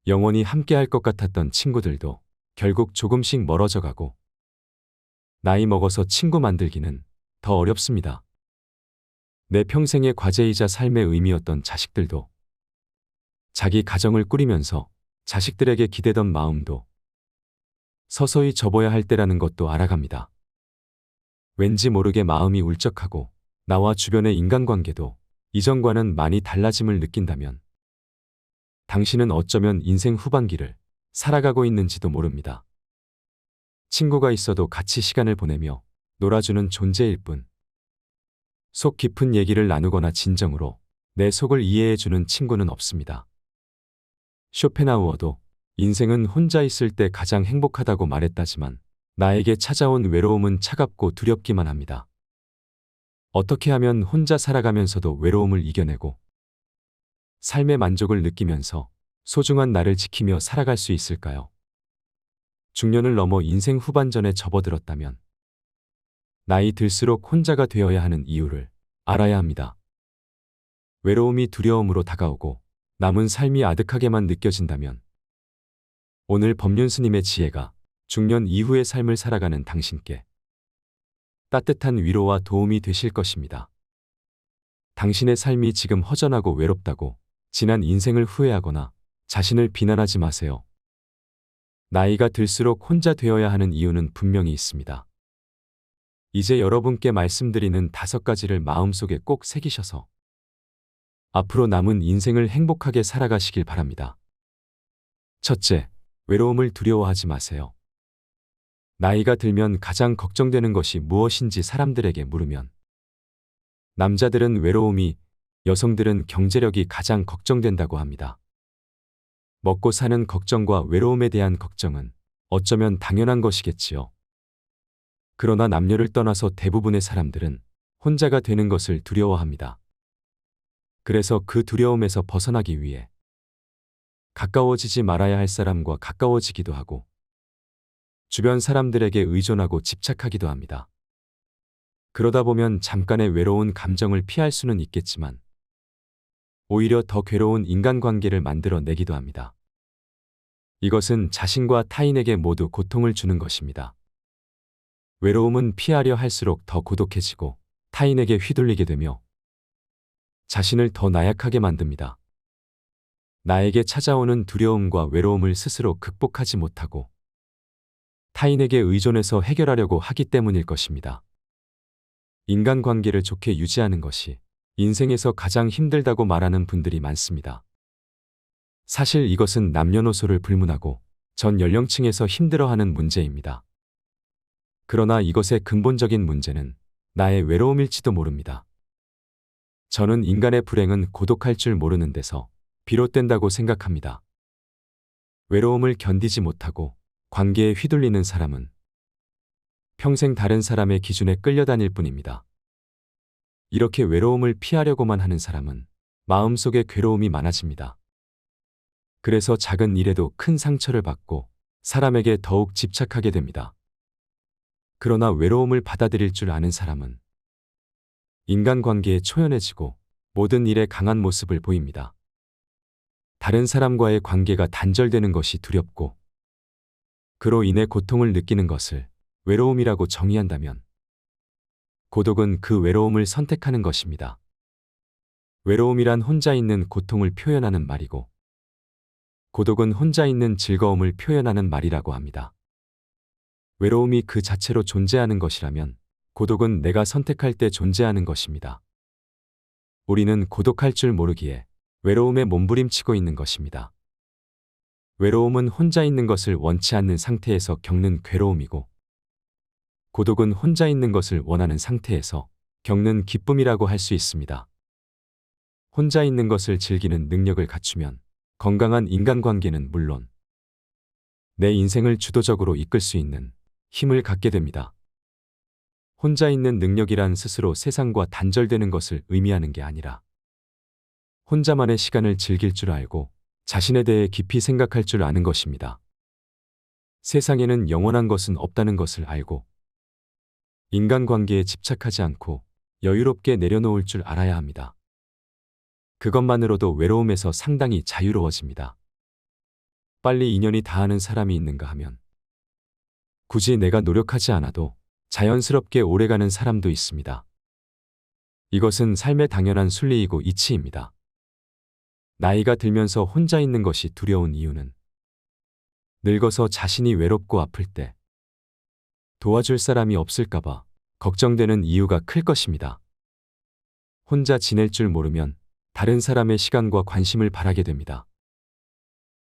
영원히 함께할 것 같았던 친구들도 결국 조금씩 멀어져 가고, 나이 먹어서 친구 만들기는 더 어렵습니다. 내 평생의 과제이자 삶의 의미였던 자식들도, 자기 가정을 꾸리면서 자식들에게 기대던 마음도 서서히 접어야 할 때라는 것도 알아갑니다. 왠지 모르게 마음이 울적하고 나와 주변의 인간관계도 이전과는 많이 달라짐을 느낀다면 당신은 어쩌면 인생 후반기를 살아가고 있는지도 모릅니다. 친구가 있어도 같이 시간을 보내며 놀아주는 존재일 뿐, 속 깊은 얘기를 나누거나 진정으로 내 속을 이해해주는 친구는 없습니다. 쇼펜하우어도 인생은 혼자 있을 때 가장 행복하다고 말했다지만 나에게 찾아온 외로움은 차갑고 두렵기만 합니다. 어떻게 하면 혼자 살아가면서도 외로움을 이겨내고 삶의 만족을 느끼면서 소중한 나를 지키며 살아갈 수 있을까요? 중년을 넘어 인생 후반전에 접어들었다면 나이 들수록 혼자가 되어야 하는 이유를 알아야 합니다. 외로움이 두려움으로 다가오고 남은 삶이 아득하게만 느껴진다면 오늘 법륜 스님의 지혜가 중년 이후의 삶을 살아가는 당신께 따뜻한 위로와 도움이 되실 것입니다. 당신의 삶이 지금 허전하고 외롭다고 지난 인생을 후회하거나 자신을 비난하지 마세요. 나이가 들수록 혼자 되어야 하는 이유는 분명히 있습니다. 이제 여러분께 말씀드리는 5가지를 마음속에 꼭 새기셔서 앞으로 남은 인생을 행복하게 살아가시길 바랍니다. 첫째, 외로움을 두려워하지 마세요. 나이가 들면 가장 걱정되는 것이 무엇인지 사람들에게 물으면 남자들은 외로움이, 여성들은 경제력이 가장 걱정된다고 합니다. 먹고 사는 걱정과 외로움에 대한 걱정은 어쩌면 당연한 것이겠지요. 그러나 남녀를 떠나서 대부분의 사람들은 혼자가 되는 것을 두려워합니다. 그래서 그 두려움에서 벗어나기 위해 가까워지지 말아야 할 사람과 가까워지기도 하고 주변 사람들에게 의존하고 집착하기도 합니다. 그러다 보면 잠깐의 외로운 감정을 피할 수는 있겠지만 오히려 더 괴로운 인간관계를 만들어내기도 합니다. 이것은 자신과 타인에게 모두 고통을 주는 것입니다. 외로움은 피하려 할수록 더 고독해지고 타인에게 휘둘리게 되며 자신을 더 나약하게 만듭니다. 나에게 찾아오는 두려움과 외로움을 스스로 극복하지 못하고 타인에게 의존해서 해결하려고 하기 때문일 것입니다. 인간관계를 좋게 유지하는 것이 인생에서 가장 힘들다고 말하는 분들이 많습니다. 사실 이것은 남녀노소를 불문하고 전 연령층에서 힘들어하는 문제입니다. 그러나 이것의 근본적인 문제는 나의 외로움일지도 모릅니다. 저는 인간의 불행은 고독할 줄 모르는 데서 비롯된다고 생각합니다. 외로움을 견디지 못하고 관계에 휘둘리는 사람은 평생 다른 사람의 기준에 끌려다닐 뿐입니다. 이렇게 외로움을 피하려고만 하는 사람은 마음속에 괴로움이 많아집니다. 그래서 작은 일에도 큰 상처를 받고 사람에게 더욱 집착하게 됩니다. 그러나 외로움을 받아들일 줄 아는 사람은 인간관계에 초연해지고 모든 일에 강한 모습을 보입니다. 다른 사람과의 관계가 단절되는 것이 두렵고 그로 인해 고통을 느끼는 것을 외로움이라고 정의한다면 고독은 그 외로움을 선택하는 것입니다. 외로움이란 혼자 있는 고통을 표현하는 말이고 고독은 혼자 있는 즐거움을 표현하는 말이라고 합니다. 외로움이 그 자체로 존재하는 것이라면 고독은 내가 선택할 때 존재하는 것입니다. 우리는 고독할 줄 모르기에 외로움에 몸부림치고 있는 것입니다. 외로움은 혼자 있는 것을 원치 않는 상태에서 겪는 괴로움이고 고독은 혼자 있는 것을 원하는 상태에서 겪는 기쁨이라고 할 수 있습니다. 혼자 있는 것을 즐기는 능력을 갖추면 건강한 인간관계는 물론 내 인생을 주도적으로 이끌 수 있는 힘을 갖게 됩니다. 혼자 있는 능력이란 스스로 세상과 단절되는 것을 의미하는 게 아니라 혼자만의 시간을 즐길 줄 알고 자신에 대해 깊이 생각할 줄 아는 것입니다. 세상에는 영원한 것은 없다는 것을 알고 인간관계에 집착하지 않고 여유롭게 내려놓을 줄 알아야 합니다. 그것만으로도 외로움에서 상당히 자유로워집니다. 빨리 인연이 닿는 사람이 있는가 하면 굳이 내가 노력하지 않아도 자연스럽게 오래가는 사람도 있습니다. 이것은 삶의 당연한 순리이고 이치입니다. 나이가 들면서 혼자 있는 것이 두려운 이유는 늙어서 자신이 외롭고 아플 때 도와줄 사람이 없을까봐 걱정되는 이유가 클 것입니다. 혼자 지낼 줄 모르면 다른 사람의 시간과 관심을 바라게 됩니다.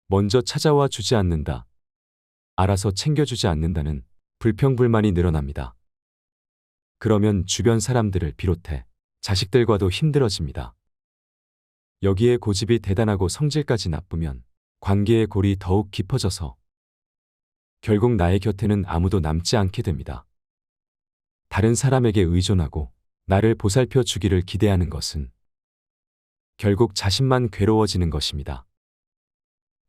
먼저 찾아와 주지 않는다. 알아서 챙겨주지 않는다는 불평불만이 늘어납니다. 그러면 주변 사람들을 비롯해 자식들과도 힘들어집니다. 여기에 고집이 대단하고 성질까지 나쁘면 관계의 골이 더욱 깊어져서 결국 나의 곁에는 아무도 남지 않게 됩니다. 다른 사람에게 의존하고 나를 보살펴 주기를 기대하는 것은 결국 자신만 괴로워지는 것입니다.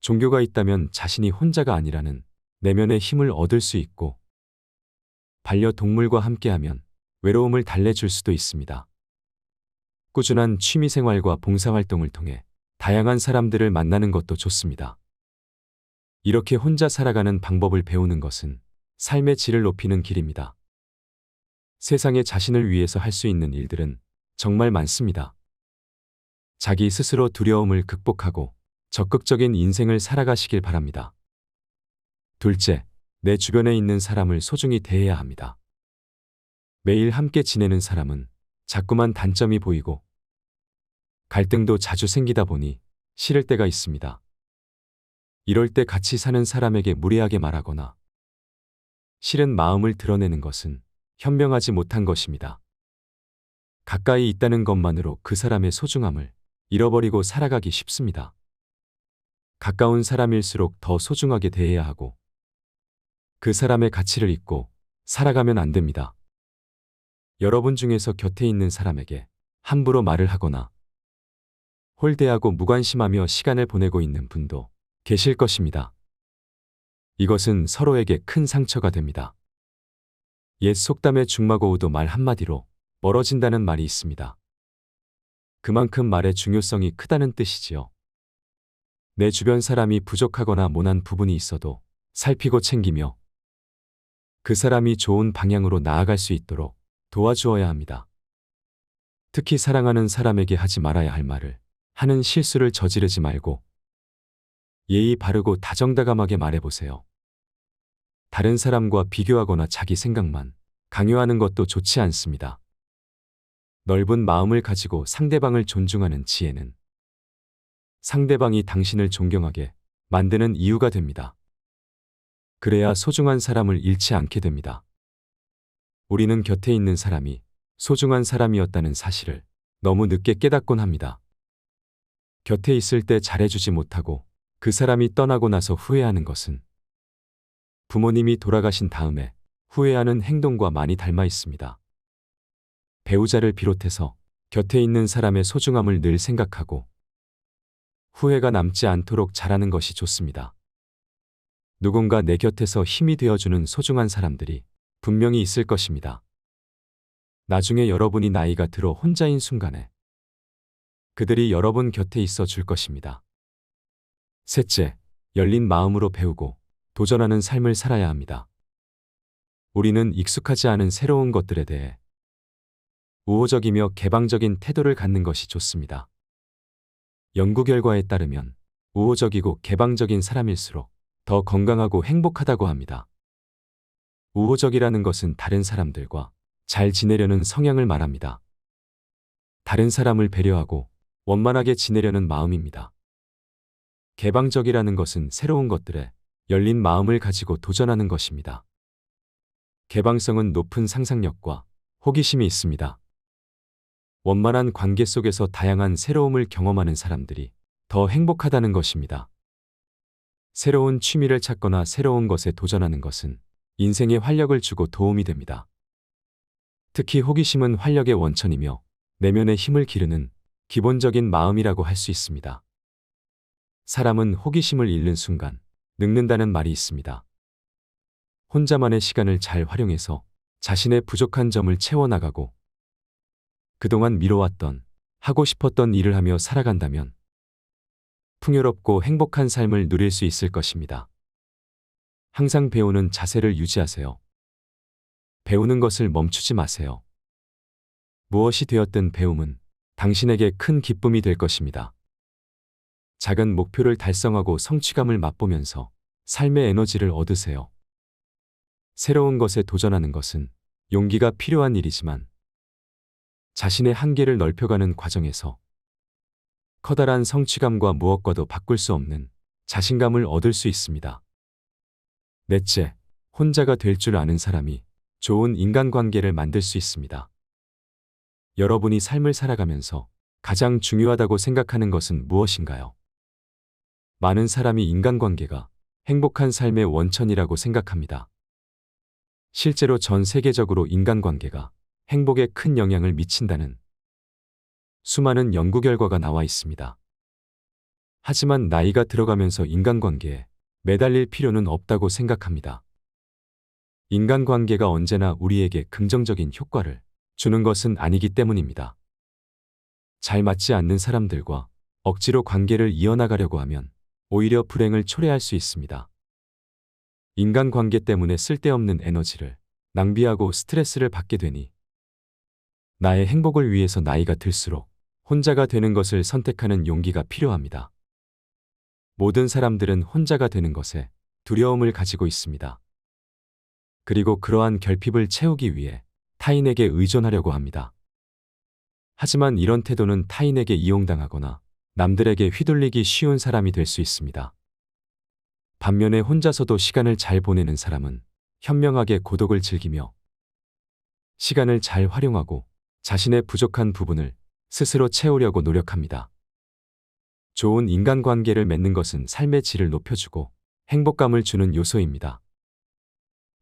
종교가 있다면 자신이 혼자가 아니라는 내면의 힘을 얻을 수 있고 반려동물과 함께하면 외로움을 달래줄 수도 있습니다. 꾸준한 취미생활과 봉사활동을 통해 다양한 사람들을 만나는 것도 좋습니다. 이렇게 혼자 살아가는 방법을 배우는 것은 삶의 질을 높이는 길입니다. 세상에 자신을 위해서 할 수 있는 일들은 정말 많습니다. 자기 스스로 두려움을 극복하고 적극적인 인생을 살아가시길 바랍니다. 둘째, 내 주변에 있는 사람을 소중히 대해야 합니다. 매일 함께 지내는 사람은 자꾸만 단점이 보이고 갈등도 자주 생기다 보니 싫을 때가 있습니다. 이럴 때 같이 사는 사람에게 무례하게 말하거나 싫은 마음을 드러내는 것은 현명하지 못한 것입니다. 가까이 있다는 것만으로 그 사람의 소중함을 잃어버리고 살아가기 쉽습니다. 가까운 사람일수록 더 소중하게 대해야 하고 그 사람의 가치를 잊고 살아가면 안 됩니다. 여러분 중에서 곁에 있는 사람에게 함부로 말을 하거나 홀대하고 무관심하며 시간을 보내고 있는 분도 계실 것입니다. 이것은 서로에게 큰 상처가 됩니다. 옛 속담에 중마고우도 말 한마디로 멀어진다는 말이 있습니다. 그만큼 말의 중요성이 크다는 뜻이지요. 내 주변 사람이 부족하거나 모난 부분이 있어도 살피고 챙기며 그 사람이 좋은 방향으로 나아갈 수 있도록 도와주어야 합니다. 특히 사랑하는 사람에게 하지 말아야 할 말을 하는 실수를 저지르지 말고 예의 바르고 다정다감하게 말해보세요. 다른 사람과 비교하거나 자기 생각만 강요하는 것도 좋지 않습니다. 넓은 마음을 가지고 상대방을 존중하는 지혜는 상대방이 당신을 존경하게 만드는 이유가 됩니다. 그래야 소중한 사람을 잃지 않게 됩니다. 우리는 곁에 있는 사람이 소중한 사람이었다는 사실을 너무 늦게 깨닫곤 합니다. 곁에 있을 때 잘해주지 못하고 그 사람이 떠나고 나서 후회하는 것은 부모님이 돌아가신 다음에 후회하는 행동과 많이 닮아 있습니다. 배우자를 비롯해서 곁에 있는 사람의 소중함을 늘 생각하고 후회가 남지 않도록 잘하는 것이 좋습니다. 누군가 내 곁에서 힘이 되어주는 소중한 사람들이 분명히 있을 것입니다. 나중에 여러분이 나이가 들어 혼자인 순간에 그들이 여러분 곁에 있어 줄 것입니다. 셋째, 열린 마음으로 배우고 도전하는 삶을 살아야 합니다. 우리는 익숙하지 않은 새로운 것들에 대해 우호적이며 개방적인 태도를 갖는 것이 좋습니다. 연구 결과에 따르면 우호적이고 개방적인 사람일수록 더 건강하고 행복하다고 합니다. 우호적이라는 것은 다른 사람들과 잘 지내려는 성향을 말합니다. 다른 사람을 배려하고 원만하게 지내려는 마음입니다. 개방적이라는 것은 새로운 것들에 열린 마음을 가지고 도전하는 것입니다. 개방성은 높은 상상력과 호기심이 있습니다. 원만한 관계 속에서 다양한 새로움을 경험하는 사람들이 더 행복하다는 것입니다. 새로운 취미를 찾거나 새로운 것에 도전하는 것은 인생에 활력을 주고 도움이 됩니다. 특히 호기심은 활력의 원천이며 내면의 힘을 기르는 기본적인 마음이라고 할 수 있습니다. 사람은 호기심을 잃는 순간 늙는다는 말이 있습니다. 혼자만의 시간을 잘 활용해서 자신의 부족한 점을 채워나가고 그동안 미뤄왔던 하고 싶었던 일을 하며 살아간다면 풍요롭고 행복한 삶을 누릴 수 있을 것입니다. 항상 배우는 자세를 유지하세요. 배우는 것을 멈추지 마세요. 무엇이 되었든 배움은 당신에게 큰 기쁨이 될 것입니다. 작은 목표를 달성하고 성취감을 맛보면서 삶의 에너지를 얻으세요. 새로운 것에 도전하는 것은 용기가 필요한 일이지만 자신의 한계를 넓혀가는 과정에서 커다란 성취감과 무엇과도 바꿀 수 없는 자신감을 얻을 수 있습니다. 넷째, 혼자가 될 줄 아는 사람이 좋은 인간관계를 만들 수 있습니다. 여러분이 삶을 살아가면서 가장 중요하다고 생각하는 것은 무엇인가요? 많은 사람이 인간관계가 행복한 삶의 원천이라고 생각합니다. 실제로 전 세계적으로 인간관계가 행복에 큰 영향을 미친다는 수많은 연구 결과가 나와 있습니다. 하지만 나이가 들어가면서 인간관계에 매달릴 필요는 없다고 생각합니다. 인간관계가 언제나 우리에게 긍정적인 효과를 주는 것은 아니기 때문입니다. 잘 맞지 않는 사람들과 억지로 관계를 이어나가려고 하면 오히려 불행을 초래할 수 있습니다. 인간관계 때문에 쓸데없는 에너지를 낭비하고 스트레스를 받게 되니 나의 행복을 위해서 나이가 들수록 혼자가 되는 것을 선택하는 용기가 필요합니다. 모든 사람들은 혼자가 되는 것에 두려움을 가지고 있습니다. 그리고 그러한 결핍을 채우기 위해 타인에게 의존하려고 합니다. 하지만 이런 태도는 타인에게 이용당하거나 남들에게 휘둘리기 쉬운 사람이 될 수 있습니다. 반면에 혼자서도 시간을 잘 보내는 사람은 현명하게 고독을 즐기며 시간을 잘 활용하고 자신의 부족한 부분을 스스로 채우려고 노력합니다. 좋은 인간관계를 맺는 것은 삶의 질을 높여주고 행복감을 주는 요소입니다.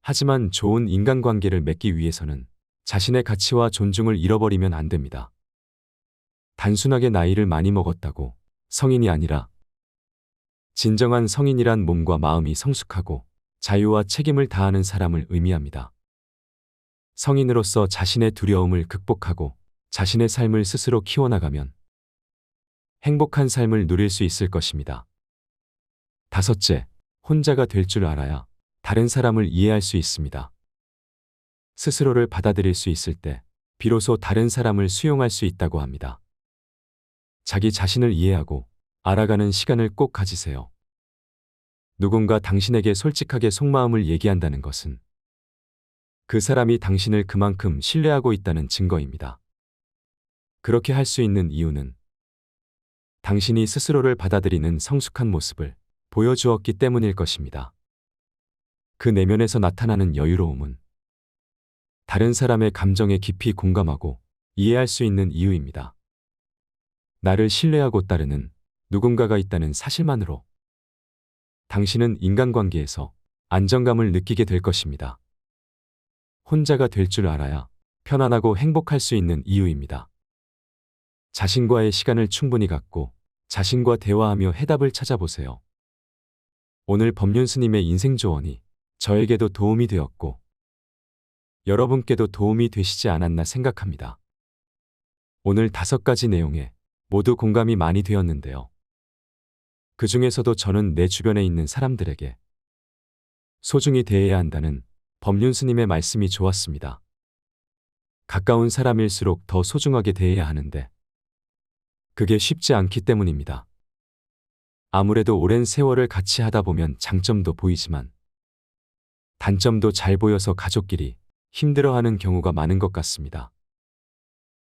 하지만 좋은 인간관계를 맺기 위해서는 자신의 가치와 존중을 잃어버리면 안 됩니다. 단순하게 나이를 많이 먹었다고 성인이 아니라 진정한 성인이란 몸과 마음이 성숙하고 자유와 책임을 다하는 사람을 의미합니다. 성인으로서 자신의 두려움을 극복하고 자신의 삶을 스스로 키워나가면 행복한 삶을 누릴 수 있을 것입니다. 다섯째, 혼자가 될 줄 알아야 다른 사람을 이해할 수 있습니다. 스스로를 받아들일 수 있을 때 비로소 다른 사람을 수용할 수 있다고 합니다. 자기 자신을 이해하고 알아가는 시간을 꼭 가지세요. 누군가 당신에게 솔직하게 속마음을 얘기한다는 것은 그 사람이 당신을 그만큼 신뢰하고 있다는 증거입니다. 그렇게 할 수 있는 이유는 당신이 스스로를 받아들이는 성숙한 모습을 보여주었기 때문일 것입니다. 그 내면에서 나타나는 여유로움은 다른 사람의 감정에 깊이 공감하고 이해할 수 있는 이유입니다. 나를 신뢰하고 따르는 누군가가 있다는 사실만으로 당신은 인간관계에서 안정감을 느끼게 될 것입니다. 혼자가 될 줄 알아야 편안하고 행복할 수 있는 이유입니다. 자신과의 시간을 충분히 갖고 자신과 대화하며 해답을 찾아보세요. 오늘 법륜 스님의 인생 조언이 저에게도 도움이 되었고 여러분께도 도움이 되시지 않았나 생각합니다. 오늘 5가지 내용에 모두 공감이 많이 되었는데요. 그 중에서도 저는 내 주변에 있는 사람들에게 소중히 대해야 한다는 법륜 스님의 말씀이 좋았습니다. 가까운 사람일수록 더 소중하게 대해야 하는데 그게 쉽지 않기 때문입니다. 아무래도 오랜 세월을 같이 하다 보면 장점도 보이지만 단점도 잘 보여서 가족끼리 힘들어하는 경우가 많은 것 같습니다.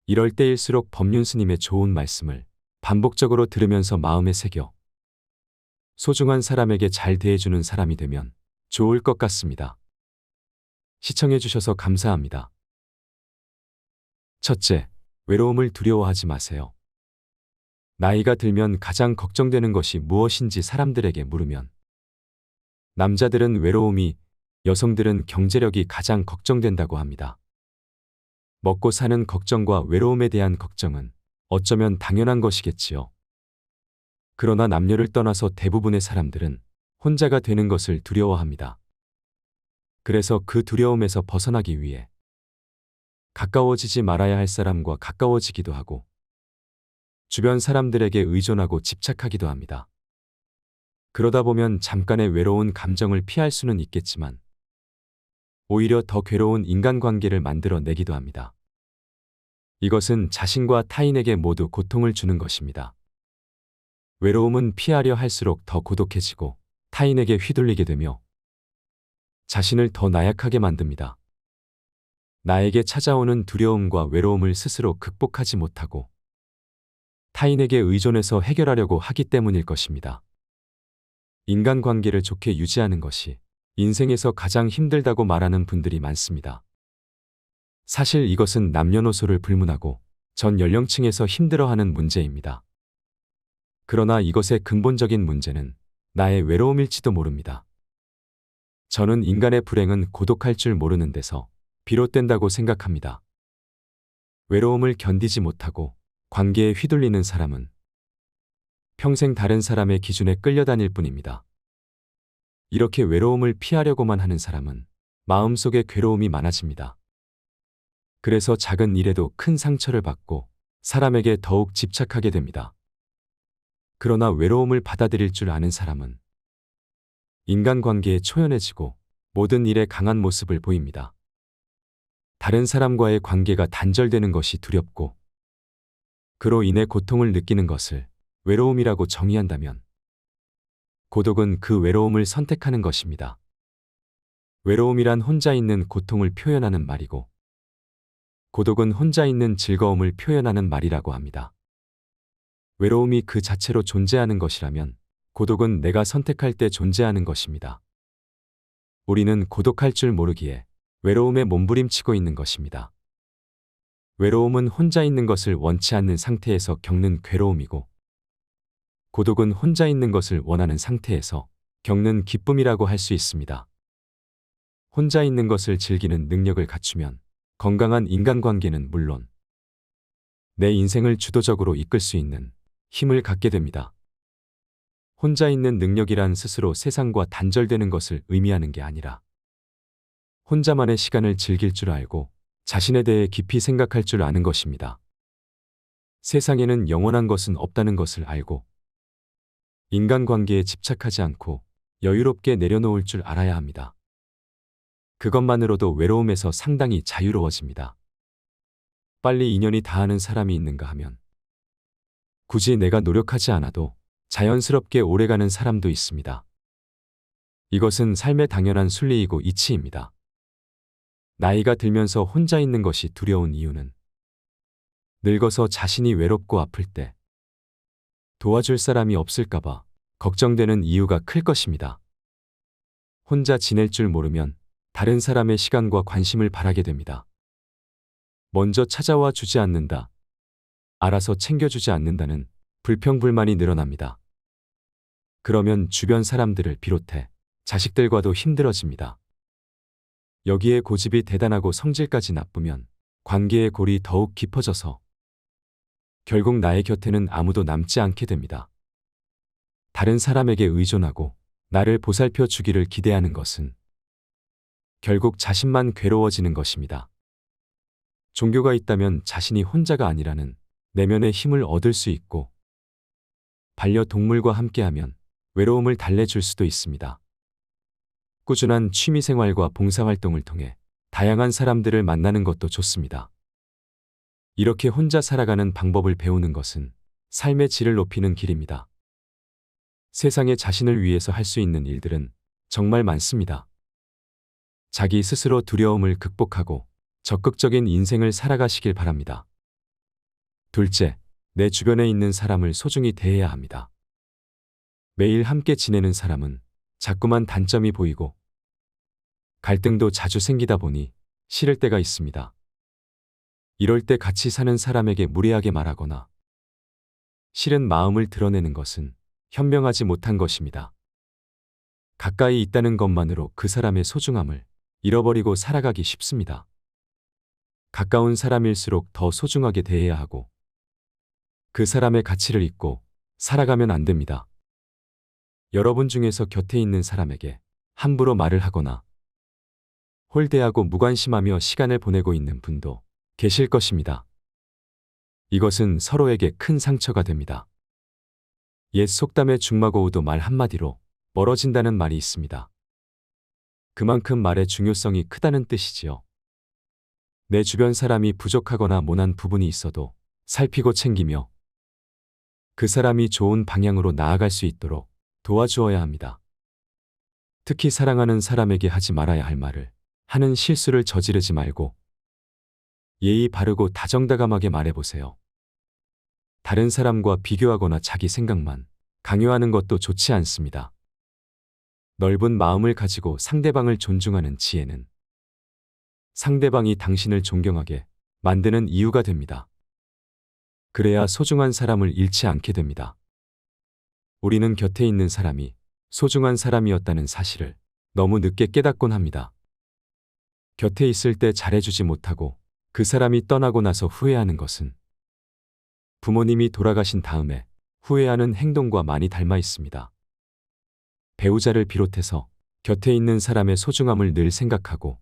이럴 때일수록 법륜 스님의 좋은 말씀을 반복적으로 들으면서 마음에 새겨 소중한 사람에게 잘 대해주는 사람이 되면 좋을 것 같습니다. 시청해주셔서 감사합니다. 첫째, 외로움을 두려워하지 마세요. 나이가 들면 가장 걱정되는 것이 무엇인지 사람들에게 물으면 남자들은 외로움이, 여성들은 경제력이 가장 걱정된다고 합니다. 먹고 사는 걱정과 외로움에 대한 걱정은 어쩌면 당연한 것이겠지요. 그러나 남녀를 떠나서 대부분의 사람들은 혼자가 되는 것을 두려워합니다. 그래서 그 두려움에서 벗어나기 위해 가까워지지 말아야 할 사람과 가까워지기도 하고 주변 사람들에게 의존하고 집착하기도 합니다. 그러다 보면 잠깐의 외로운 감정을 피할 수는 있겠지만 오히려 더 괴로운 인간관계를 만들어내기도 합니다. 이것은 자신과 타인에게 모두 고통을 주는 것입니다. 외로움은 피하려 할수록 더 고독해지고 타인에게 휘둘리게 되며 자신을 더 나약하게 만듭니다. 나에게 찾아오는 두려움과 외로움을 스스로 극복하지 못하고 타인에게 의존해서 해결하려고 하기 때문일 것입니다. 인간관계를 좋게 유지하는 것이 인생에서 가장 힘들다고 말하는 분들이 많습니다. 사실 이것은 남녀노소를 불문하고 전 연령층에서 힘들어하는 문제입니다. 그러나 이것의 근본적인 문제는 나의 외로움일지도 모릅니다. 저는 인간의 불행은 고독할 줄 모르는 데서 비롯된다고 생각합니다. 외로움을 견디지 못하고 관계에 휘둘리는 사람은 평생 다른 사람의 기준에 끌려다닐 뿐입니다. 이렇게 외로움을 피하려고만 하는 사람은 마음속에 괴로움이 많아집니다. 그래서 작은 일에도 큰 상처를 받고 사람에게 더욱 집착하게 됩니다. 그러나 외로움을 받아들일 줄 아는 사람은 인간관계에 초연해지고 모든 일에 강한 모습을 보입니다. 다른 사람과의 관계가 단절되는 것이 두렵고 그로 인해 고통을 느끼는 것을 외로움이라고 정의한다면 고독은 그 외로움을 선택하는 것입니다. 외로움이란 혼자 있는 고통을 표현하는 말이고 고독은 혼자 있는 즐거움을 표현하는 말이라고 합니다. 외로움이 그 자체로 존재하는 것이라면 고독은 내가 선택할 때 존재하는 것입니다. 우리는 고독할 줄 모르기에 외로움에 몸부림치고 있는 것입니다. 외로움은 혼자 있는 것을 원치 않는 상태에서 겪는 괴로움이고 고독은 혼자 있는 것을 원하는 상태에서 겪는 기쁨이라고 할 수 있습니다. 혼자 있는 것을 즐기는 능력을 갖추면 건강한 인간관계는 물론 내 인생을 주도적으로 이끌 수 있는 힘을 갖게 됩니다. 혼자 있는 능력이란 스스로 세상과 단절되는 것을 의미하는 게 아니라 혼자만의 시간을 즐길 줄 알고 자신에 대해 깊이 생각할 줄 아는 것입니다. 세상에는 영원한 것은 없다는 것을 알고 인간관계에 집착하지 않고 여유롭게 내려놓을 줄 알아야 합니다. 그것만으로도 외로움에서 상당히 자유로워집니다. 빨리 인연이 닿는 사람이 있는가 하면 굳이 내가 노력하지 않아도 자연스럽게 오래가는 사람도 있습니다. 이것은 삶의 당연한 순리이고 이치입니다. 나이가 들면서 혼자 있는 것이 두려운 이유는 늙어서 자신이 외롭고 아플 때 도와줄 사람이 없을까봐 걱정되는 이유가 클 것입니다. 혼자 지낼 줄 모르면 다른 사람의 시간과 관심을 바라게 됩니다. 먼저 찾아와 주지 않는다, 알아서 챙겨주지 않는다는 불평불만이 늘어납니다. 그러면 주변 사람들을 비롯해 자식들과도 힘들어집니다. 여기에 고집이 대단하고 성질까지 나쁘면 관계의 골이 더욱 깊어져서 결국 나의 곁에는 아무도 남지 않게 됩니다. 다른 사람에게 의존하고 나를 보살펴 주기를 기대하는 것은 결국 자신만 괴로워지는 것입니다. 종교가 있다면 자신이 혼자가 아니라는 내면의 힘을 얻을 수 있고 반려동물과 함께하면 외로움을 달래줄 수도 있습니다. 꾸준한 취미생활과 봉사활동을 통해 다양한 사람들을 만나는 것도 좋습니다. 이렇게 혼자 살아가는 방법을 배우는 것은 삶의 질을 높이는 길입니다. 세상에 자신을 위해서 할 수 있는 일들은 정말 많습니다. 자기 스스로 두려움을 극복하고 적극적인 인생을 살아가시길 바랍니다. 둘째, 내 주변에 있는 사람을 소중히 대해야 합니다. 매일 함께 지내는 사람은 자꾸만 단점이 보이고 갈등도 자주 생기다 보니 싫을 때가 있습니다. 이럴 때 같이 사는 사람에게 무례하게 말하거나 싫은 마음을 드러내는 것은 현명하지 못한 것입니다. 가까이 있다는 것만으로 그 사람의 소중함을 잃어버리고 살아가기 쉽습니다. 가까운 사람일수록 더 소중하게 대해야 하고 그 사람의 가치를 잊고 살아가면 안 됩니다. 여러분 중에서 곁에 있는 사람에게 함부로 말을 하거나 홀대하고 무관심하며 시간을 보내고 있는 분도 계실 것입니다. 이것은 서로에게 큰 상처가 됩니다. 옛 속담에 중마고우도 말 한마디로 멀어진다는 말이 있습니다. 그만큼 말의 중요성이 크다는 뜻이지요. 내 주변 사람이 부족하거나 모난 부분이 있어도 살피고 챙기며 그 사람이 좋은 방향으로 나아갈 수 있도록 도와주어야 합니다. 특히 사랑하는 사람에게 하지 말아야 할 말을 하는 실수를 저지르지 말고 예의 바르고 다정다감하게 말해보세요. 다른 사람과 비교하거나 자기 생각만 강요하는 것도 좋지 않습니다. 넓은 마음을 가지고 상대방을 존중하는 지혜는 상대방이 당신을 존경하게 만드는 이유가 됩니다. 그래야 소중한 사람을 잃지 않게 됩니다. 우리는 곁에 있는 사람이 소중한 사람이었다는 사실을 너무 늦게 깨닫곤 합니다. 곁에 있을 때 잘해주지 못하고 그 사람이 떠나고 나서 후회하는 것은 부모님이 돌아가신 다음에 후회하는 행동과 많이 닮아 있습니다. 배우자를 비롯해서 곁에 있는 사람의 소중함을 늘 생각하고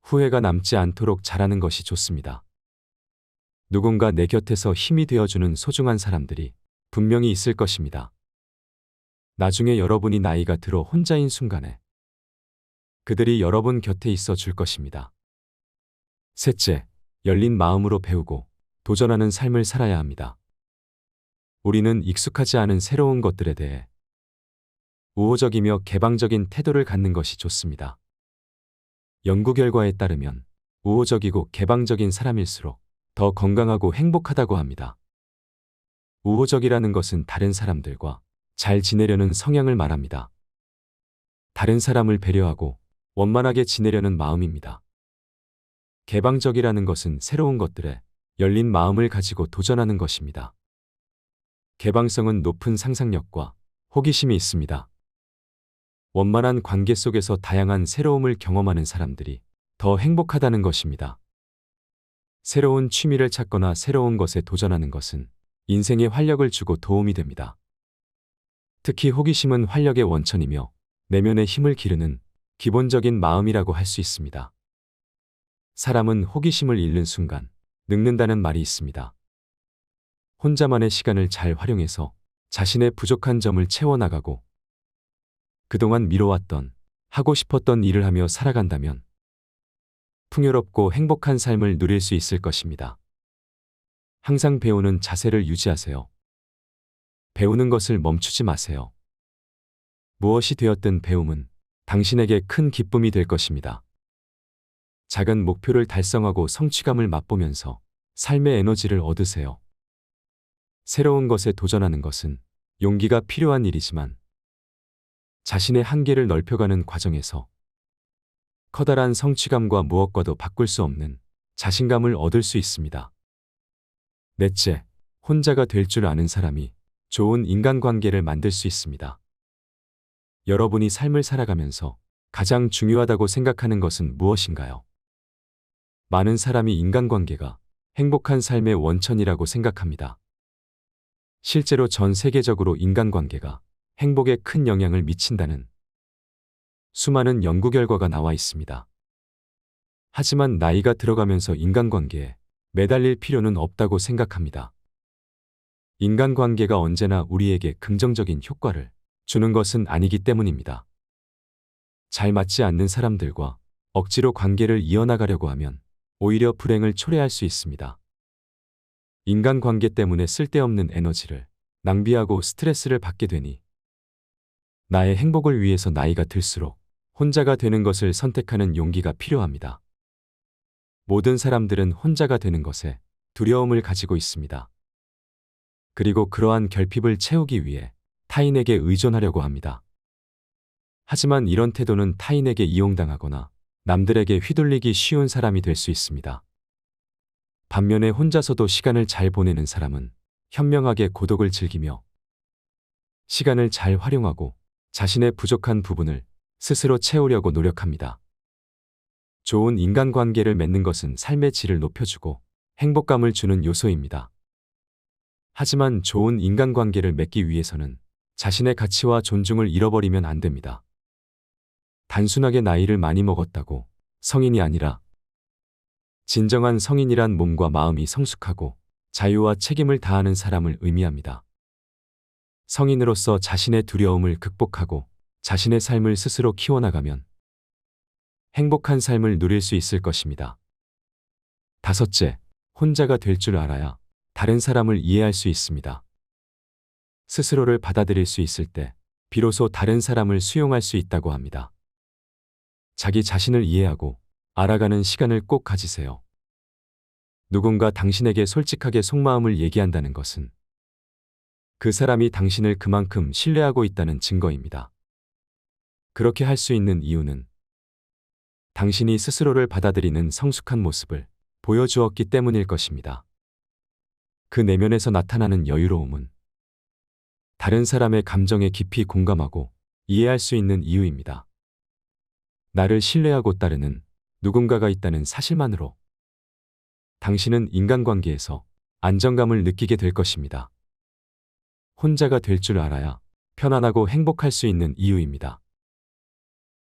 후회가 남지 않도록 잘하는 것이 좋습니다. 누군가 내 곁에서 힘이 되어주는 소중한 사람들이 분명히 있을 것입니다. 나중에 여러분이 나이가 들어 혼자인 순간에 그들이 여러분 곁에 있어 줄 것입니다. 셋째, 열린 마음으로 배우고 도전하는 삶을 살아야 합니다. 우리는 익숙하지 않은 새로운 것들에 대해 우호적이며 개방적인 태도를 갖는 것이 좋습니다. 연구 결과에 따르면 우호적이고 개방적인 사람일수록 더 건강하고 행복하다고 합니다. 우호적이라는 것은 다른 사람들과 잘 지내려는 성향을 말합니다. 다른 사람을 배려하고 원만하게 지내려는 마음입니다. 개방적이라는 것은 새로운 것들에 열린 마음을 가지고 도전하는 것입니다. 개방성은 높은 상상력과 호기심이 있습니다. 원만한 관계 속에서 다양한 새로움을 경험하는 사람들이 더 행복하다는 것입니다. 새로운 취미를 찾거나 새로운 것에 도전하는 것은 인생에 활력을 주고 도움이 됩니다. 특히 호기심은 활력의 원천이며 내면의 힘을 기르는 기본적인 마음이라고 할 수 있습니다. 사람은 호기심을 잃는 순간 늙는다는 말이 있습니다. 혼자만의 시간을 잘 활용해서 자신의 부족한 점을 채워나가고 그동안 미뤄왔던 하고 싶었던 일을 하며 살아간다면 풍요롭고 행복한 삶을 누릴 수 있을 것입니다. 항상 배우는 자세를 유지하세요. 배우는 것을 멈추지 마세요. 무엇이 되었든 배움은 당신에게 큰 기쁨이 될 것입니다. 작은 목표를 달성하고 성취감을 맛보면서 삶의 에너지를 얻으세요. 새로운 것에 도전하는 것은 용기가 필요한 일이지만 자신의 한계를 넓혀가는 과정에서 커다란 성취감과 무엇과도 바꿀 수 없는 자신감을 얻을 수 있습니다. 넷째, 혼자가 될 줄 아는 사람이 좋은 인간관계를 만들 수 있습니다. 여러분이 삶을 살아가면서 가장 중요하다고 생각하는 것은 무엇인가요? 많은 사람이 인간관계가 행복한 삶의 원천이라고 생각합니다. 실제로 전 세계적으로 인간관계가 행복에 큰 영향을 미친다는 수많은 연구 결과가 나와 있습니다. 하지만 나이가 들어가면서 인간관계에 매달릴 필요는 없다고 생각합니다. 인간관계가 언제나 우리에게 긍정적인 효과를 주는 것은 아니기 때문입니다. 잘 맞지 않는 사람들과 억지로 관계를 이어나가려고 하면 오히려 불행을 초래할 수 있습니다. 인간관계 때문에 쓸데없는 에너지를 낭비하고 스트레스를 받게 되니 나의 행복을 위해서 나이가 들수록 혼자가 되는 것을 선택하는 용기가 필요합니다. 모든 사람들은 혼자가 되는 것에 두려움을 가지고 있습니다. 그리고 그러한 결핍을 채우기 위해 타인에게 의존하려고 합니다. 하지만 이런 태도는 타인에게 이용당하거나 남들에게 휘둘리기 쉬운 사람이 될 수 있습니다. 반면에 혼자서도 시간을 잘 보내는 사람은 현명하게 고독을 즐기며 시간을 잘 활용하고 자신의 부족한 부분을 스스로 채우려고 노력합니다. 좋은 인간관계를 맺는 것은 삶의 질을 높여주고 행복감을 주는 요소입니다. 하지만 좋은 인간관계를 맺기 위해서는 자신의 가치와 존중을 잃어버리면 안 됩니다. 단순하게 나이를 많이 먹었다고 성인이 아니라 진정한 성인이란 몸과 마음이 성숙하고 자유와 책임을 다하는 사람을 의미합니다. 성인으로서 자신의 두려움을 극복하고 자신의 삶을 스스로 키워나가면 행복한 삶을 누릴 수 있을 것입니다. 다섯째, 혼자가 될 줄 알아야 다른 사람을 이해할 수 있습니다. 스스로를 받아들일 수 있을 때 비로소 다른 사람을 수용할 수 있다고 합니다. 자기 자신을 이해하고 알아가는 시간을 꼭 가지세요. 누군가 당신에게 솔직하게 속마음을 얘기한다는 것은 그 사람이 당신을 그만큼 신뢰하고 있다는 증거입니다. 그렇게 할 수 있는 이유는 당신이 스스로를 받아들이는 성숙한 모습을 보여주었기 때문일 것입니다. 그 내면에서 나타나는 여유로움은 다른 사람의 감정에 깊이 공감하고 이해할 수 있는 이유입니다. 나를 신뢰하고 따르는 누군가가 있다는 사실만으로 당신은 인간관계에서 안정감을 느끼게 될 것입니다. 혼자가 될 줄 알아야 편안하고 행복할 수 있는 이유입니다.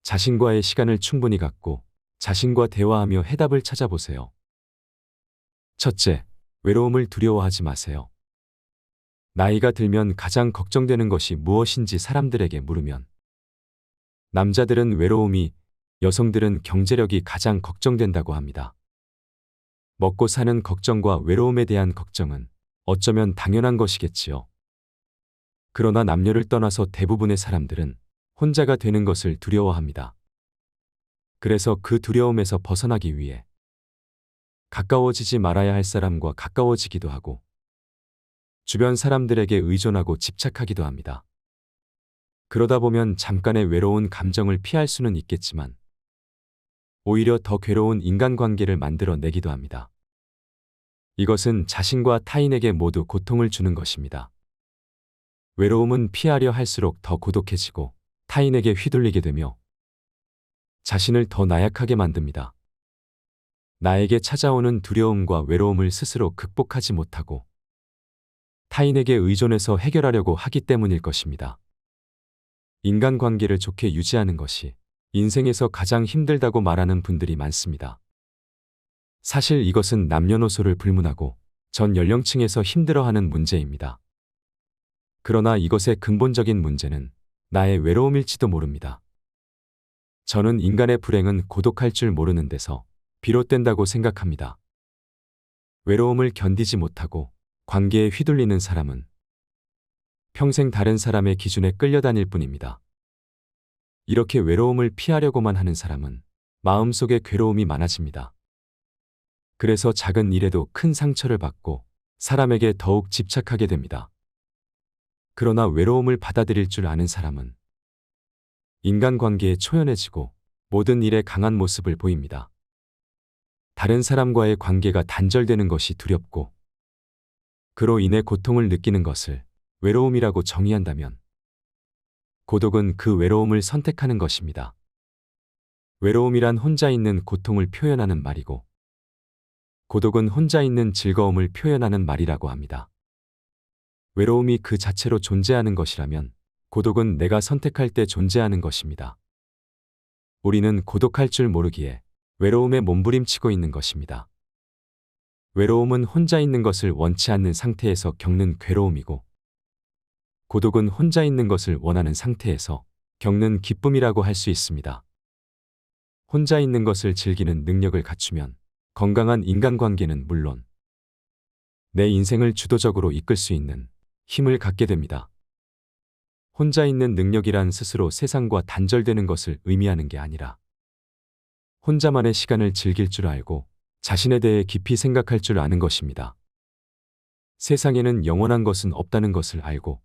자신과의 시간을 충분히 갖고 자신과 대화하며 해답을 찾아보세요. 첫째, 외로움을 두려워하지 마세요. 나이가 들면 가장 걱정되는 것이 무엇인지 사람들에게 물으면 남자들은 외로움이, 여성들은 경제력이 가장 걱정된다고 합니다. 먹고 사는 걱정과 외로움에 대한 걱정은 어쩌면 당연한 것이겠지요. 그러나 남녀를 떠나서 대부분의 사람들은 혼자가 되는 것을 두려워합니다. 그래서 그 두려움에서 벗어나기 위해 가까워지지 말아야 할 사람과 가까워지기도 하고 주변 사람들에게 의존하고 집착하기도 합니다. 그러다 보면 잠깐의 외로운 감정을 피할 수는 있겠지만 오히려 더 괴로운 인간관계를 만들어내기도 합니다. 이것은 자신과 타인에게 모두 고통을 주는 것입니다. 외로움은 피하려 할수록 더 고독해지고 타인에게 휘둘리게 되며 자신을 더 나약하게 만듭니다. 나에게 찾아오는 두려움과 외로움을 스스로 극복하지 못하고 타인에게 의존해서 해결하려고 하기 때문일 것입니다. 인간관계를 좋게 유지하는 것이 인생에서 가장 힘들다고 말하는 분들이 많습니다. 사실 이것은 남녀노소를 불문하고 전 연령층에서 힘들어하는 문제입니다. 그러나 이것의 근본적인 문제는 나의 외로움일지도 모릅니다. 저는 인간의 불행은 고독할 줄 모르는 데서 비롯된다고 생각합니다. 외로움을 견디지 못하고 관계에 휘둘리는 사람은 평생 다른 사람의 기준에 끌려다닐 뿐입니다. 이렇게 외로움을 피하려고만 하는 사람은 마음속에 괴로움이 많아집니다. 그래서 작은 일에도 큰 상처를 받고 사람에게 더욱 집착하게 됩니다. 그러나 외로움을 받아들일 줄 아는 사람은 인간관계에 초연해지고 모든 일에 강한 모습을 보입니다. 다른 사람과의 관계가 단절되는 것이 두렵고 그로 인해 고통을 느끼는 것을 외로움이라고 정의한다면 고독은 그 외로움을 선택하는 것입니다. 외로움이란 혼자 있는 고통을 표현하는 말이고 고독은 혼자 있는 즐거움을 표현하는 말이라고 합니다. 외로움이 그 자체로 존재하는 것이라면 고독은 내가 선택할 때 존재하는 것입니다. 우리는 고독할 줄 모르기에 외로움에 몸부림치고 있는 것입니다. 외로움은 혼자 있는 것을 원치 않는 상태에서 겪는 괴로움이고 고독은 혼자 있는 것을 원하는 상태에서 겪는 기쁨이라고 할 수 있습니다. 혼자 있는 것을 즐기는 능력을 갖추면 건강한 인간관계는 물론 내 인생을 주도적으로 이끌 수 있는 힘을 갖게 됩니다. 혼자 있는 능력이란 스스로 세상과 단절되는 것을 의미하는 게 아니라 혼자만의 시간을 즐길 줄 알고 자신에 대해 깊이 생각할 줄 아는 것입니다. 세상에는 영원한 것은 없다는 것을 알고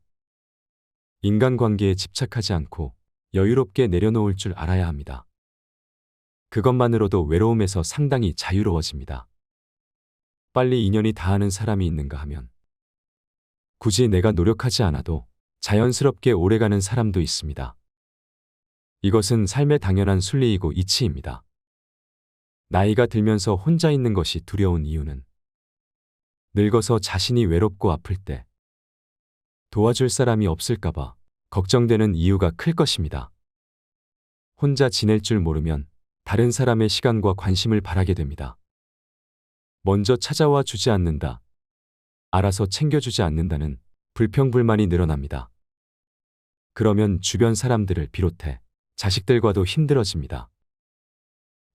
인간관계에 집착하지 않고 여유롭게 내려놓을 줄 알아야 합니다. 그것만으로도 외로움에서 상당히 자유로워집니다. 빨리 인연이 닿는 사람이 있는가 하면 굳이 내가 노력하지 않아도 자연스럽게 오래가는 사람도 있습니다. 이것은 삶의 당연한 순리이고 이치입니다. 나이가 들면서 혼자 있는 것이 두려운 이유는 늙어서 자신이 외롭고 아플 때 도와줄 사람이 없을까봐 걱정되는 이유가 클 것입니다. 혼자 지낼 줄 모르면 다른 사람의 시간과 관심을 바라게 됩니다. 먼저 찾아와 주지 않는다, 알아서 챙겨주지 않는다는 불평불만이 늘어납니다. 그러면 주변 사람들을 비롯해 자식들과도 힘들어집니다.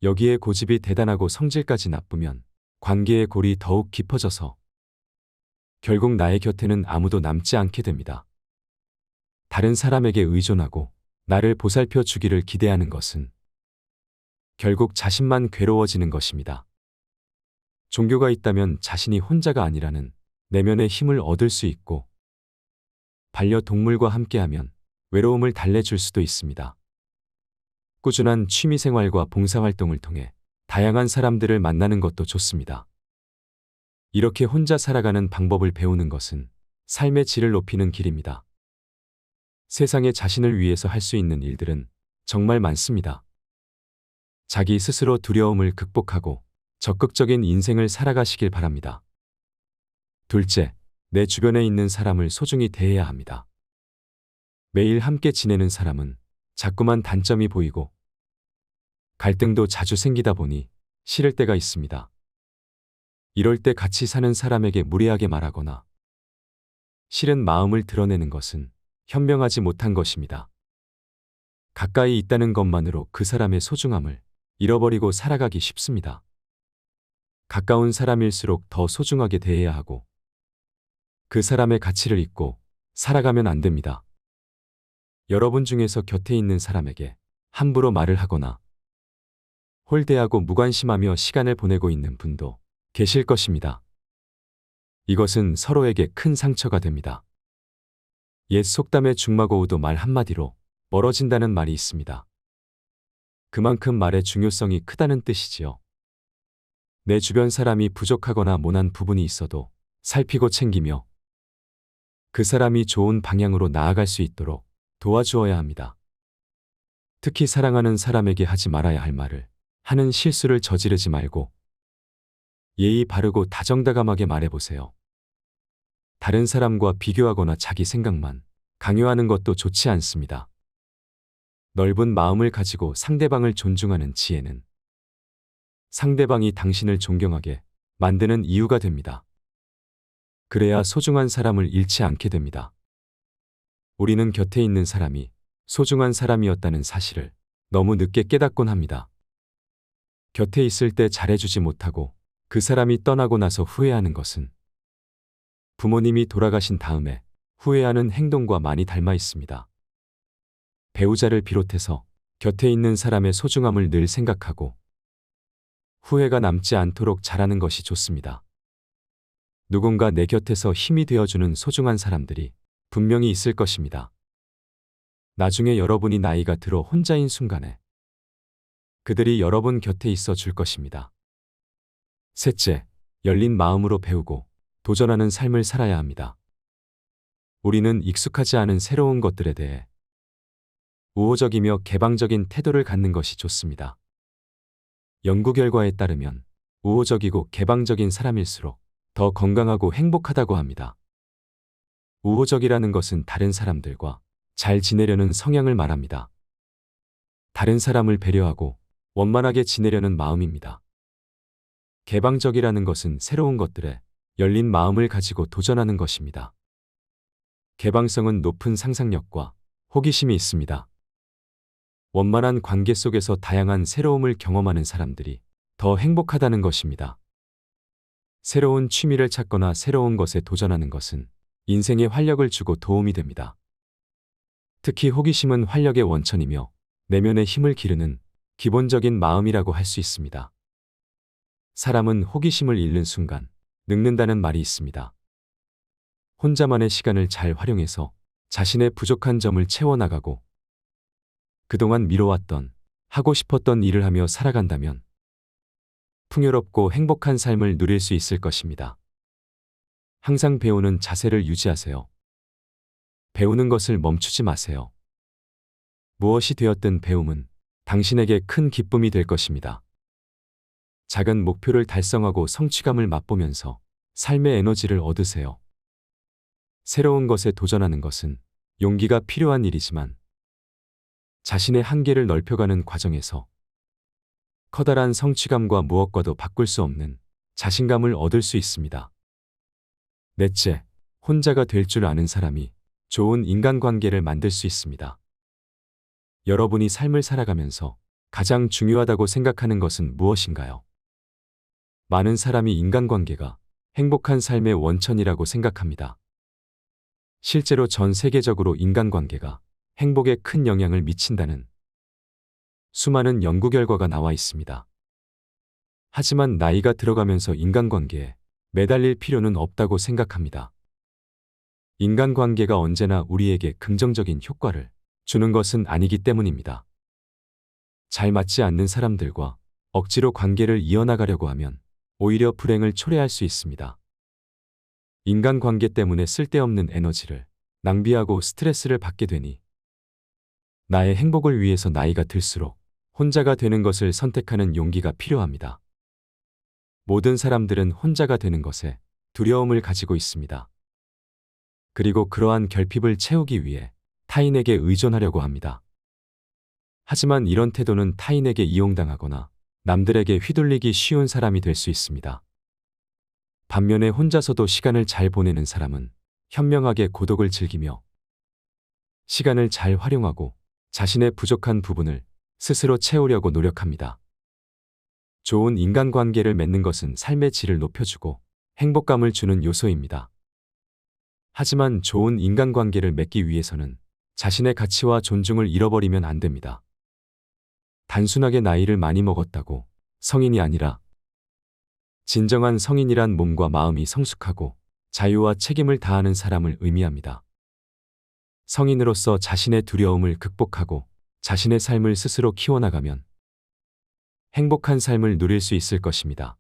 여기에 고집이 대단하고 성질까지 나쁘면 관계의 골이 더욱 깊어져서 결국 나의 곁에는 아무도 남지 않게 됩니다. 다른 사람에게 의존하고 나를 보살펴 주기를 기대하는 것은 결국 자신만 괴로워지는 것입니다. 종교가 있다면 자신이 혼자가 아니라는 내면의 힘을 얻을 수 있고 반려동물과 함께하면 외로움을 달래줄 수도 있습니다. 꾸준한 취미생활과 봉사활동을 통해 다양한 사람들을 만나는 것도 좋습니다. 이렇게 혼자 살아가는 방법을 배우는 것은 삶의 질을 높이는 길입니다. 세상에 자신을 위해서 할 수 있는 일들은 정말 많습니다. 자기 스스로 두려움을 극복하고 적극적인 인생을 살아가시길 바랍니다. 둘째, 내 주변에 있는 사람을 소중히 대해야 합니다. 매일 함께 지내는 사람은 자꾸만 단점이 보이고 갈등도 자주 생기다 보니 싫을 때가 있습니다. 이럴 때 같이 사는 사람에게 무례하게 말하거나 싫은 마음을 드러내는 것은 현명하지 못한 것입니다. 가까이 있다는 것만으로 그 사람의 소중함을 잃어버리고 살아가기 쉽습니다. 가까운 사람일수록 더 소중하게 대해야 하고 그 사람의 가치를 잊고 살아가면 안 됩니다. 여러분 중에서 곁에 있는 사람에게 함부로 말을 하거나 홀대하고 무관심하며 시간을 보내고 있는 분도 계실 것입니다. 이것은 서로에게 큰 상처가 됩니다. 옛 속담에 중마고우도 말 한마디로 멀어진다는 말이 있습니다. 그만큼 말의 중요성이 크다는 뜻이지요. 내 주변 사람이 부족하거나 모난 부분이 있어도 살피고 챙기며 그 사람이 좋은 방향으로 나아갈 수 있도록 도와주어야 합니다. 특히 사랑하는 사람에게 하지 말아야 할 말을 하는 실수를 저지르지 말고 예의 바르고 다정다감하게 말해보세요. 다른 사람과 비교하거나 자기 생각만 강요하는 것도 좋지 않습니다. 넓은 마음을 가지고 상대방을 존중하는 지혜는 상대방이 당신을 존경하게 만드는 이유가 됩니다. 그래야 소중한 사람을 잃지 않게 됩니다. 우리는 곁에 있는 사람이 소중한 사람이었다는 사실을 너무 늦게 깨닫곤 합니다. 곁에 있을 때 잘해주지 못하고 그 사람이 떠나고 나서 후회하는 것은 부모님이 돌아가신 다음에 후회하는 행동과 많이 닮아 있습니다. 배우자를 비롯해서 곁에 있는 사람의 소중함을 늘 생각하고 후회가 남지 않도록 잘하는 것이 좋습니다. 누군가 내 곁에서 힘이 되어주는 소중한 사람들이 분명히 있을 것입니다. 나중에 여러분이 나이가 들어 혼자인 순간에 그들이 여러분 곁에 있어 줄 것입니다. 셋째, 열린 마음으로 배우고 도전하는 삶을 살아야 합니다. 우리는 익숙하지 않은 새로운 것들에 대해 우호적이며 개방적인 태도를 갖는 것이 좋습니다. 연구 결과에 따르면 우호적이고 개방적인 사람일수록 더 건강하고 행복하다고 합니다. 우호적이라는 것은 다른 사람들과 잘 지내려는 성향을 말합니다. 다른 사람을 배려하고 원만하게 지내려는 마음입니다. 개방적이라는 것은 새로운 것들에 열린 마음을 가지고 도전하는 것입니다. 개방성은 높은 상상력과 호기심이 있습니다. 원만한 관계 속에서 다양한 새로움을 경험하는 사람들이 더 행복하다는 것입니다. 새로운 취미를 찾거나 새로운 것에 도전하는 것은 인생에 활력을 주고 도움이 됩니다. 특히 호기심은 활력의 원천이며 내면의 힘을 기르는 기본적인 마음이라고 할 수 있습니다. 사람은 호기심을 잃는 순간 늙는다는 말이 있습니다. 혼자만의 시간을 잘 활용해서 자신의 부족한 점을 채워나가고 그동안 미뤄왔던 하고 싶었던 일을 하며 살아간다면 풍요롭고 행복한 삶을 누릴 수 있을 것입니다. 항상 배우는 자세를 유지하세요. 배우는 것을 멈추지 마세요. 무엇이 되었든 배움은 당신에게 큰 기쁨이 될 것입니다. 작은 목표를 달성하고 성취감을 맛보면서 삶의 에너지를 얻으세요. 새로운 것에 도전하는 것은 용기가 필요한 일이지만 자신의 한계를 넓혀가는 과정에서 커다란 성취감과 무엇과도 바꿀 수 없는 자신감을 얻을 수 있습니다. 넷째, 혼자가 될 줄 아는 사람이 좋은 인간관계를 만들 수 있습니다. 여러분이 삶을 살아가면서 가장 중요하다고 생각하는 것은 무엇인가요? 많은 사람이 인간관계가 행복한 삶의 원천이라고 생각합니다. 실제로 전 세계적으로 인간관계가 행복에 큰 영향을 미친다는 수많은 연구 결과가 나와 있습니다. 하지만 나이가 들어가면서 인간관계에 매달릴 필요는 없다고 생각합니다. 인간관계가 언제나 우리에게 긍정적인 효과를 주는 것은 아니기 때문입니다. 잘 맞지 않는 사람들과 억지로 관계를 이어나가려고 하면 오히려 불행을 초래할 수 있습니다. 인간관계 때문에 쓸데없는 에너지를 낭비하고 스트레스를 받게 되니 나의 행복을 위해서 나이가 들수록 혼자가 되는 것을 선택하는 용기가 필요합니다. 모든 사람들은 혼자가 되는 것에 두려움을 가지고 있습니다. 그리고 그러한 결핍을 채우기 위해 타인에게 의존하려고 합니다. 하지만 이런 태도는 타인에게 이용당하거나 남들에게 휘둘리기 쉬운 사람이 될 수 있습니다. 반면에 혼자서도 시간을 잘 보내는 사람은 현명하게 고독을 즐기며 시간을 잘 활용하고 자신의 부족한 부분을 스스로 채우려고 노력합니다. 좋은 인간관계를 맺는 것은 삶의 질을 높여주고 행복감을 주는 요소입니다. 하지만 좋은 인간관계를 맺기 위해서는 자신의 가치와 존중을 잃어버리면 안 됩니다. 단순하게 나이를 많이 먹었다고 성인이 아니라 진정한 성인이란 몸과 마음이 성숙하고 자유와 책임을 다하는 사람을 의미합니다. 성인으로서 자신의 두려움을 극복하고 자신의 삶을 스스로 키워나가면 행복한 삶을 누릴 수 있을 것입니다.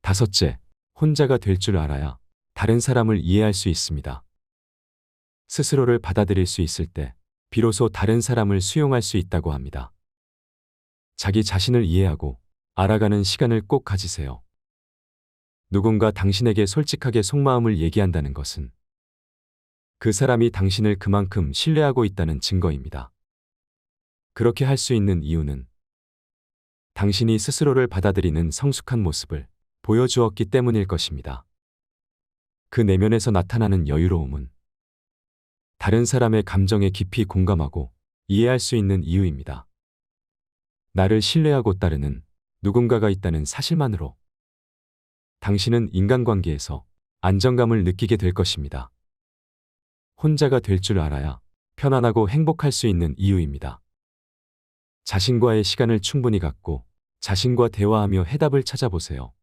다섯째, 혼자가 될 줄 알아야 다른 사람을 이해할 수 있습니다. 스스로를 받아들일 수 있을 때 비로소 다른 사람을 수용할 수 있다고 합니다. 자기 자신을 이해하고 알아가는 시간을 꼭 가지세요. 누군가 당신에게 솔직하게 속마음을 얘기한다는 것은 그 사람이 당신을 그만큼 신뢰하고 있다는 증거입니다. 그렇게 할 수 있는 이유는 당신이 스스로를 받아들이는 성숙한 모습을 보여주었기 때문일 것입니다. 그 내면에서 나타나는 여유로움은 다른 사람의 감정에 깊이 공감하고 이해할 수 있는 이유입니다. 나를 신뢰하고 따르는 누군가가 있다는 사실만으로 당신은 인간관계에서 안정감을 느끼게 될 것입니다. 혼자가 될 줄 알아야 편안하고 행복할 수 있는 이유입니다. 자신과의 시간을 충분히 갖고 자신과 대화하며 해답을 찾아보세요.